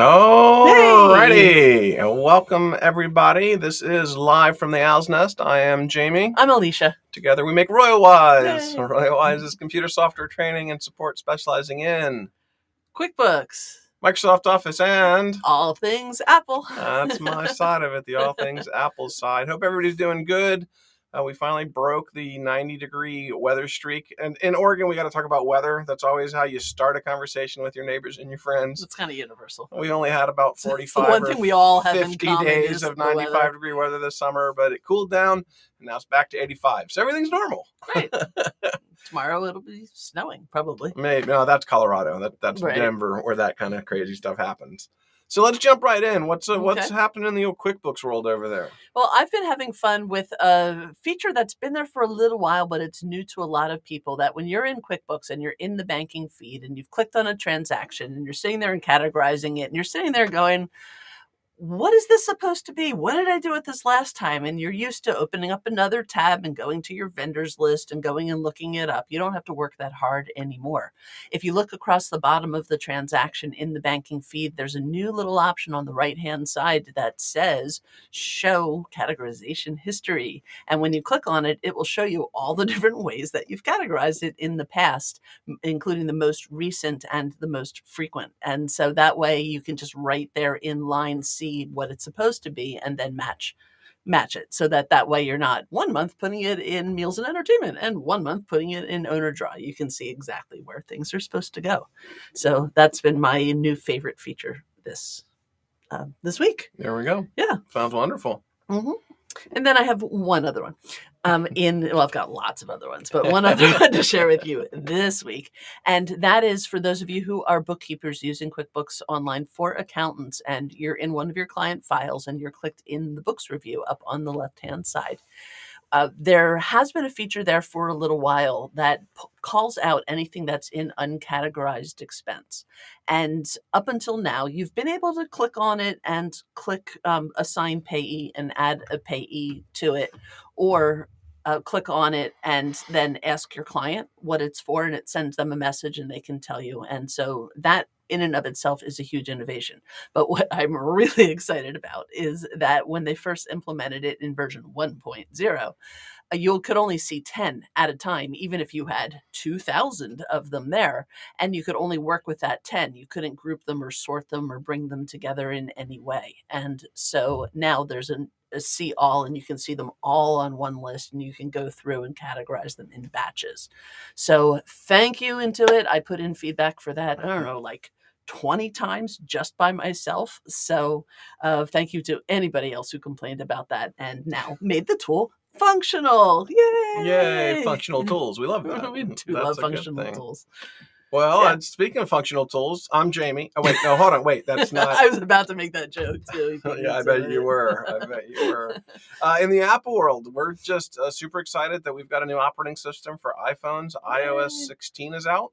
Alrighty, welcome everybody. This is live from the Owl's Nest. I am Jamie. I'm Alicia. Together we make RoyalWise. Yay. RoyalWise is computer software training and support specializing in QuickBooks, Microsoft Office, and all things Apple. that's my side of it, the all things Apple side. Hope everybody's doing good. We finally broke the 90-degree weather streak. And in Oregon, we got to talk about weather. That's always how you start a conversation with your neighbors and your friends. It's kind of universal. We only had about 45 one thing we all have 50 days of 95-degree weather this summer, but it cooled down, and now it's back to 85. So everything's normal. Right. Tomorrow it'll be snowing, probably. Maybe. No, that's Colorado. That's right. Denver, where that kind of crazy stuff happens. So let's jump right in. What's happening in the old QuickBooks world over there? Well, I've been having fun with a feature that's been there for a little while, but it's new to a lot of people, that when you're in QuickBooks and you're in the banking feed and you've clicked on a transaction and you're sitting there and categorizing it and you're sitting there going, what is this supposed to be? What did I do with this last time? And you're used to opening up another tab and going to your vendors list and going and looking it up. You don't have to work that hard anymore. If you look across the bottom of the transaction in the banking feed, there's a new little option on the right-hand side that says show categorization history. And when you click on it, it will show you all the different ways that you've categorized it in the past, including the most recent and the most frequent. And so that way you can just right there in line see what it's supposed to be and then match it, so that way you're not 1 month putting it in meals and entertainment and 1 month putting it in owner draw. You can see exactly where things are supposed to go. So that's been my new favorite feature this week. There we go. Yeah, sounds wonderful. Mm-hmm. And then I have one other one. I've got lots of other ones, but one other one to share with you this week. And that is for those of you who are bookkeepers using QuickBooks Online for accountants, and you're in one of your client files and you're clicked in the books review up on the left-hand side. There has been a feature there for a little while that calls out anything that's in uncategorized expense. And up until now, you've been able to click on it and click assign payee and add a payee to it, or click on it and then ask your client what it's for, and it sends them a message and they can tell you. And so that in and of itself is a huge innovation. But what I'm really excited about is that when they first implemented it in version 1.0, you could only see 10 at a time, even if you had 2,000 of them there, and you could only work with that 10. You couldn't group them or sort them or bring them together in any way. And so now there's a see all, and you can see them all on one list, and you can go through and categorize them in batches. So thank you, Intuit. I put in feedback for that, I don't know, like 20 times just by myself. So thank you to anybody else who complained about that and now made the tool functional. Yay! Functional tools. We love that. We do love functional tools. Well, and speaking of functional tools, I'm Jamie. Oh, wait, no, hold on. Wait, that's not. I was about to make that joke, too. Yeah, I bet you were. In the Apple world, we're just super excited that we've got a new operating system for iPhones. iOS 16 is out.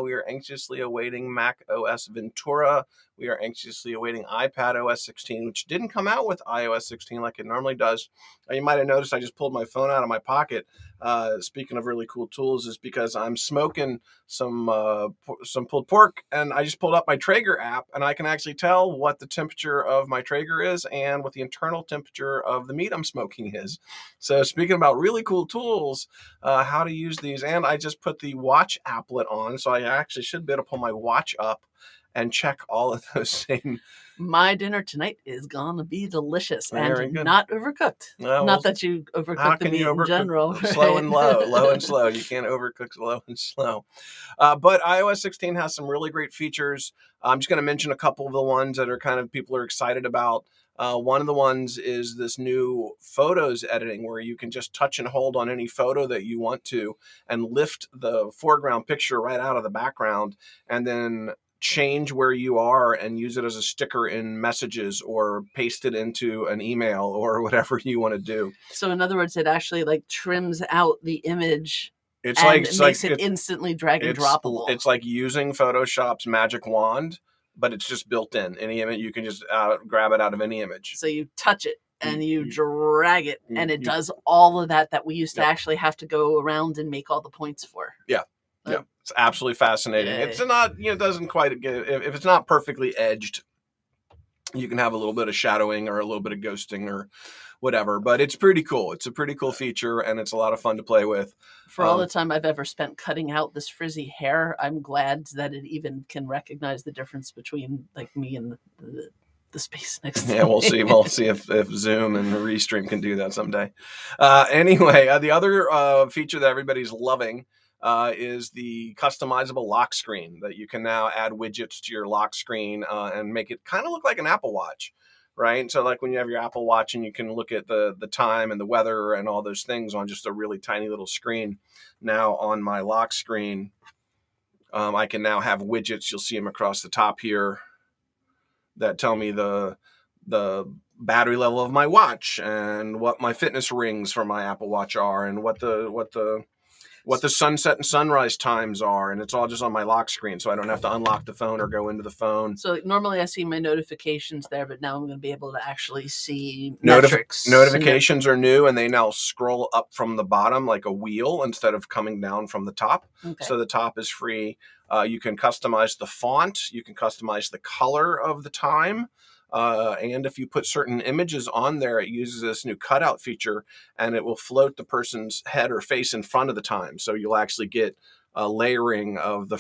We are anxiously awaiting Mac OS Ventura. We are anxiously awaiting iPad OS 16, which didn't come out with iOS 16 like it normally does. You might have noticed I just pulled my phone out of my pocket. Speaking of really cool tools, is because I'm smoking some pulled pork, and I just pulled up my Traeger app, and I can actually tell what the temperature of my Traeger is and what the internal temperature of the meat I'm smoking is. So speaking about really cool tools, how to use these, and I just put the watch applet on, so I actually should be able to pull my watch up and check all of those same. My dinner tonight is going to be delicious and good. Not overcooked. Well, not that you overcook the meat in general. Slow and low and slow. You can't overcook low and slow. But iOS 16 has some really great features. I'm just going to mention a couple of the ones that are kind of people are excited about. One of the ones is this new photos editing, where you can just touch and hold on any photo that you want to and lift the foreground picture right out of the background, and then change where you are and use it as a sticker in messages or paste it into an email or whatever you want to do. So in other words, it actually like trims out the image. It's makes it instantly drag and droppable. It's like using Photoshop's magic wand, but it's just built in. Any image, you can just grab it out of any image. So you touch it and you drag it, and it does all of that we used to actually have to go around and make all the points for. Yeah. Yeah, it's absolutely fascinating. It's not, it doesn't quite get, if it's not perfectly edged, You can have a little bit of shadowing or a little bit of ghosting or whatever, but it's pretty cool. It's a pretty cool feature, and it's a lot of fun to play with. For all the time I've ever spent cutting out this frizzy hair, I'm glad that it even can recognize the difference between like me and the space next to Yeah, we'll me. see. We'll see if Zoom and the Restream can do that someday. Anyway, the other feature that everybody's loving is the customizable lock screen, that you can now add widgets to your lock screen and make it kind of look like an Apple Watch, right? So like when you have your Apple Watch and you can look at the time and the weather and all those things on just a really tiny little screen. Now on my lock screen, I can now have widgets. You'll see them across the top here that tell me the battery level of my watch and what my fitness rings for my Apple Watch are and what the sunset and sunrise times are, and it's all just on my lock screen, so I don't have to unlock the phone or go into the phone. So normally I see my notifications there, but now I'm going to be able to actually see metrics. Notifications are new, and they now scroll up from the bottom like a wheel instead of coming down from the top. Okay. So the top is free. You can customize the font. You can customize the color of the time. And if you put certain images on there, it uses this new cutout feature, and it will float the person's head or face in front of the time. So you'll actually get a layering of the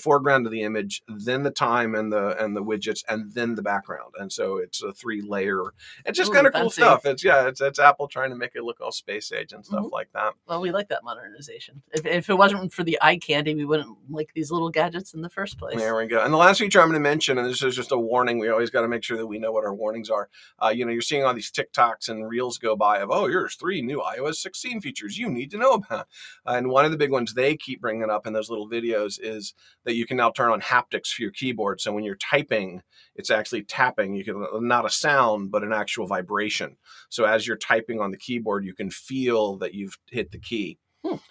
foreground of the image, then the time and the widgets, and then the background. And so it's a 3-layer. It's just kind of cool stuff. It's Apple trying to make it look all space age and stuff like that. Well, we like that modernization. If it wasn't for the eye candy, we wouldn't like these little gadgets in the first place. There we go. And the last feature I'm going to mention, and this is just a warning, we always got to make sure that we know what our warnings are. You're seeing all these TikToks and Reels go by of, here's 3 new iOS 16 features you need to know about. And one of the big ones they keep bringing up in those little videos is that you can now turn on haptics for your keyboard. So when you're typing, it's actually tapping. You can, not a sound, but an actual vibration. So as you're typing on the keyboard, you can feel that you've hit the key.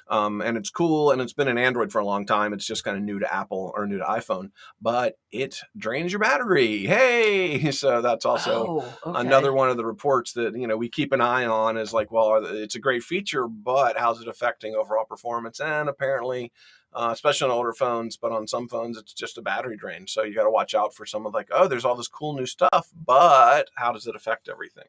And it's cool, and it's been in Android for a long time. It's just kind of new to Apple or new to iPhone, but it drains your battery. Hey, so that's also another one of the reports that we keep an eye on. Is like, well, it's a great feature, but how's it affecting overall performance? And apparently, especially on older phones, but on some phones, it's just a battery drain. So you got to watch out for some of like, there's all this cool new stuff, but how does it affect everything?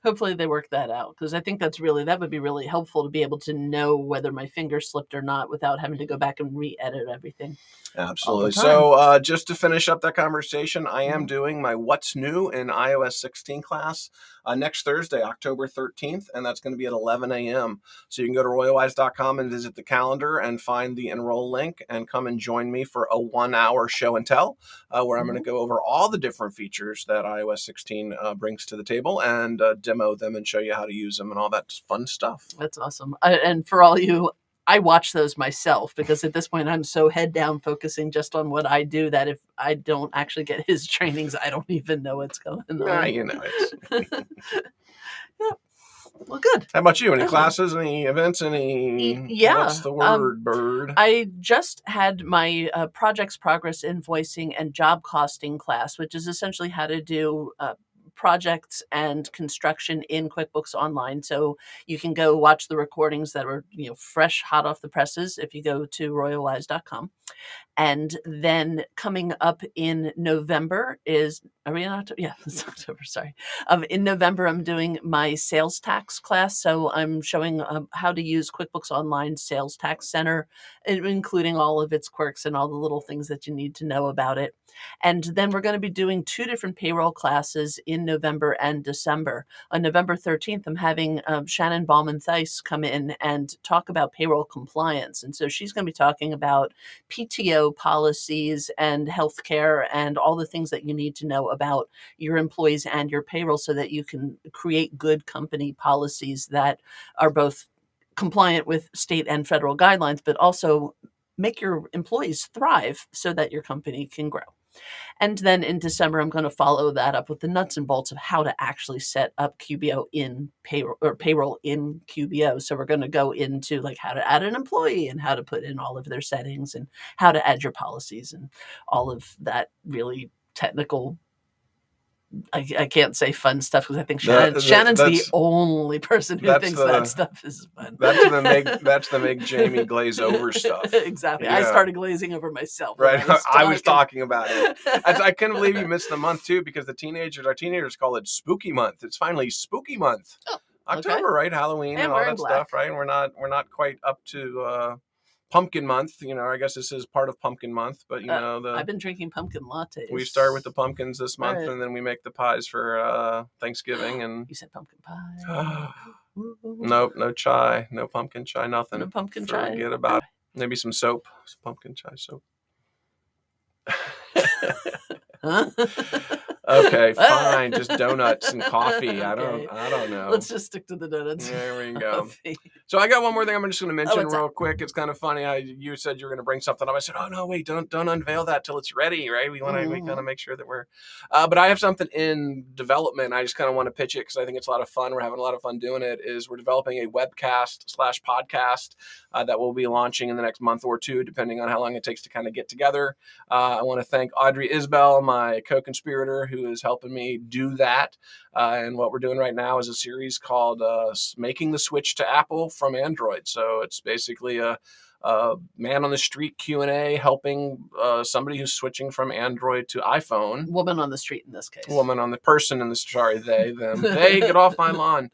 Hopefully they work that out, because I think that would be really helpful to be able to know whether my finger slipped or not without having to go back and re-edit everything. Absolutely. So just to finish up that conversation, I am doing my What's New in iOS 16 class next Thursday, October 13th, and that's going to be at 11 a.m. So you can go to royalwise.com and visit the calendar and find the enroll link and come and join me for a 1-hour show and tell where I'm going to go over all the different features that iOS 16 brings to the table and demo them and show you how to use them and all that fun stuff. That's awesome. And for all you, I watch those myself, because at this point I'm so head down focusing just on what I do that if I don't actually get his trainings, I don't even know what's going on. It's... Yeah. Well, good. How about you? Any classes, any events, any... What's the word, bird? I just had my projects progress invoicing and job costing class, which is essentially how to do projects and construction in QuickBooks Online. So you can go watch the recordings that were fresh, hot off the presses if you go to royalwise.com. And then coming up in November are we in October? Yeah, it's October, sorry. In November, I'm doing my sales tax class. So I'm showing how to use QuickBooks Online Sales Tax Center, including all of its quirks and all the little things that you need to know about it. And then we're going to be doing 2 different payroll classes in November and December. On November 13th, I'm having Shannon Bauman-Theiss come in and talk about payroll compliance. And so she's going to be talking about PTO policies and healthcare and all the things that you need to know about your employees and your payroll so that you can create good company policies that are both compliant with state and federal guidelines, but also make your employees thrive so that your company can grow. And then in December, I'm going to follow that up with the nuts and bolts of how to actually set up QBO in payroll in QBO. So we're going to go into like how to add an employee and how to put in all of their settings and how to add your policies and all of that really technical I can't say fun stuff because I think Shannon's the only person who thinks that stuff is fun. That's the make Jamie glaze over stuff. Exactly. Yeah. I started glazing over myself. Right. I was talking about it. I couldn't believe you missed the month too, because our teenagers call it spooky month. It's finally spooky month. Oh, October, right? Halloween and all that stuff, right? And we're not quite up to pumpkin month. I guess this is part of pumpkin month, but I've been drinking pumpkin lattes. We start with the pumpkins this month, right, and then we make the pies for Thanksgiving. And you said pumpkin pie. Nope, no chai, no pumpkin chai, nothing. No pumpkin chai. Forget about it. Maybe some soap, some pumpkin chai soap. Okay, fine. Just donuts and coffee. I don't know. Let's just stick to the donuts. There we go. So I got one more thing I'm just going to mention real quick. It's kind of funny. You said you were going to bring something up. I said, oh no, wait, don't unveil that till it's ready, right? We kind of make sure that we're. But I have something in development. I just kind of want to pitch it because I think it's a lot of fun. We're having a lot of fun doing it. We're developing a webcast/podcast that we'll be launching in the next month or two, depending on how long it takes to kind of get together. I want to thank Audrey Isbell, my co-conspirator, who is helping me do that. And what we're doing right now is a series called Making the Switch to Apple from Android. So it's basically a man on the street Q&A helping somebody who's switching from Android to iPhone. Woman on the street in this case. Woman on the person in the sorry, they, them. They, get off my lawn.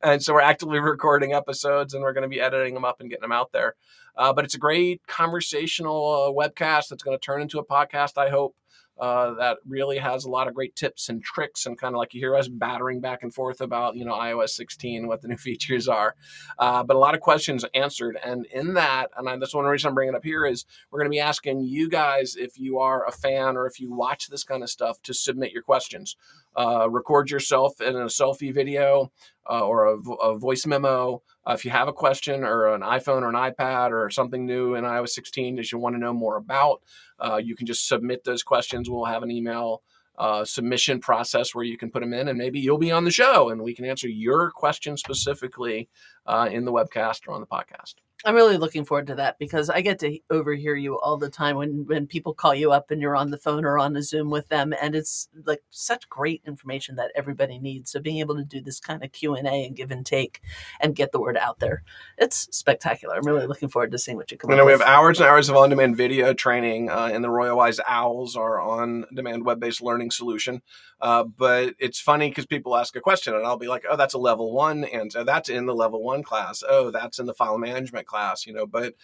And so we're actively recording episodes, and we're going to be editing them up and getting them out there. But it's a great conversational webcast that's going to turn into a podcast, I hope. That really has a lot of great tips and tricks, and kind of like you hear us battering back and forth about, iOS 16, what the new features are. But a lot of questions answered. And in that, and that's one reason I'm bringing it up here, is we're going to be asking you guys, if you are a fan or if you watch this kind of stuff, to submit your questions. Record yourself in a selfie video or a voice memo. If you have a question or an iPhone or an iPad or something new in iOS 16 that you want to know more about, you can just submit those questions. We'll have an email submission process where you can put them in, and maybe you'll be on the show and we can answer your question specifically in the webcast or on the podcast. I'm really looking forward to that because I get to overhear you all the time when people call you up and you're on the phone or on a Zoom with them, and it's like such great information that everybody needs. So being able to do this kind of Q&A and give and take and get the word out there, it's spectacular. I'm really looking forward to seeing what you come up with. We have hours and hours of on-demand video training in the Royal Wise OWLS, our on-demand web-based learning solution. But it's funny because people ask a question and I'll be like, oh, that's a level 1 answer. That's in the level 1 class. Oh, that's in the file management class, but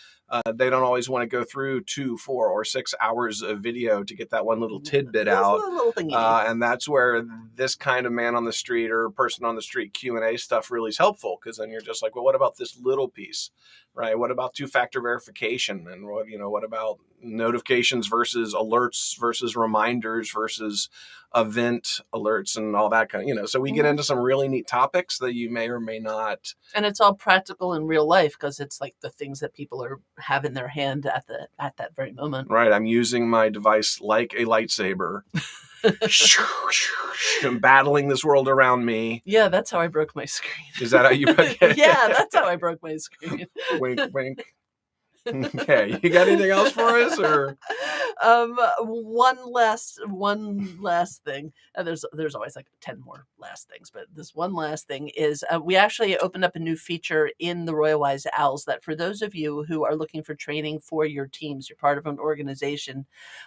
they don't always want to go through 2, 4, or 6 hours of video to get that one little tidbit out. And that's where this kind of man on the street or person on the street Q&A stuff really is helpful, because then you're just like, well, what about this little piece, right? What about two-factor verification? And what about notifications versus alerts versus reminders versus event alerts and all that kind of, so we get into some really neat topics that you may or may not. And it's all practical in real life because it's like the things that people have in their hand at that very moment. Right. I'm using my device like a lightsaber. I'm battling this world around me. Yeah, that's how I broke my screen. Is that how you broke it? Yeah, that's how I broke my screen. Wink, wink. Okay, you got anything else for us, or one last thing. There's always like 10 more last things, but this one last thing is we actually opened up a new feature in the Royal Wise OWLS that for those of you who are looking for training for your teams, you're part of an organization.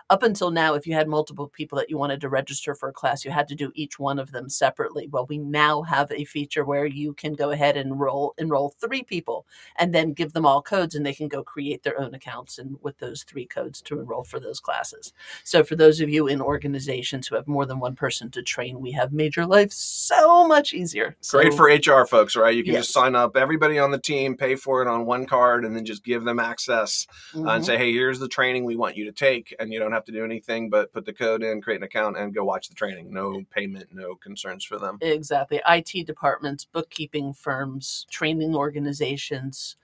Up until now, if you had multiple people that you wanted to register for a class, you had to do each one of them separately. Well, we now have a feature where you can go ahead and enroll 3 people and then give them all codes, and they can go create their own accounts and with those 3 codes to enroll for those classes. So for those of you in organizations who have more than one person to train, we have made your life so much easier. Great for HR folks, right? You can just sign up everybody on the team, pay for it on one card, and then just give them access and say, hey, here's the training we want you to take. And you don't have to do anything but put the code in, create an account, and go watch the training. No payment, no concerns for them. Exactly. IT departments, bookkeeping firms, training organizations,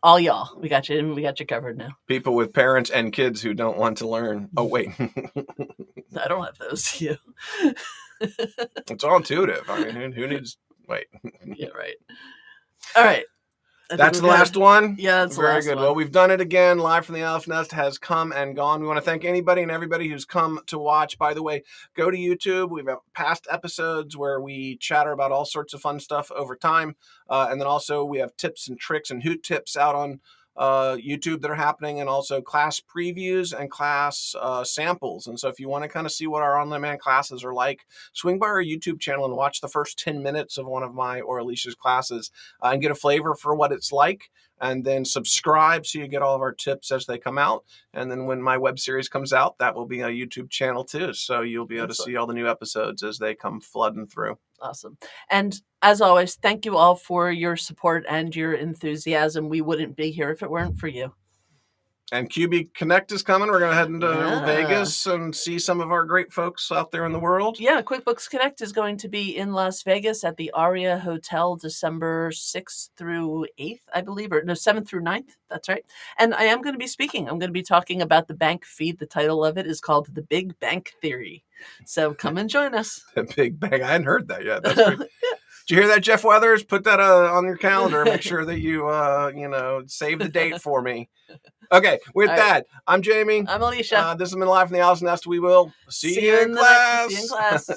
all y'all, we got you covered now. People with parents and kids who don't want to learn. Oh, wait. I don't have those. You. It's all intuitive. I mean, who needs, wait. Yeah, right. All right. That's the last one? Yeah, that's very the last good. one. Well, we've done it again. Live from the Owl's Nest has come and gone. We want to thank anybody and everybody who's come to watch. By the way, go to YouTube. We've got past episodes where we chatter about all sorts of fun stuff over time. And then also we have tips and tricks and hoot tips out on YouTube that are happening, and also class previews and class samples. And so if you want to kind of see what our on-demand classes are like, swing by our YouTube channel and watch the first 10 minutes of one of my or Alicia's classes and get a flavor for what it's like. And then subscribe so you get all of our tips as they come out. And then when my web series comes out, that will be a YouTube channel too. So you'll be able to see all the new episodes as they come flooding through. Awesome. And as always, thank you all for your support and your enthusiasm. We wouldn't be here if it weren't for you. And QB Connect is coming. We're going to head into Vegas and see some of our great folks out there in the world. Yeah, QuickBooks Connect is going to be in Las Vegas at the Aria Hotel December 6th through 8th, I believe, or no, 7th through 9th. That's right. And I am going to be speaking. I'm going to be talking about the bank feed. The title of it is called The Big Bank Theory. So come and join us. The Big Bang. I hadn't heard that yet. That's great. Did you hear that, Jeff Weathers? Put that on your calendar. Make sure that you, save the date for me. Okay, with that, I'm Jamie. I'm Alicia. This has been Live from the Owl's Nest. We will see you in class. See you in class.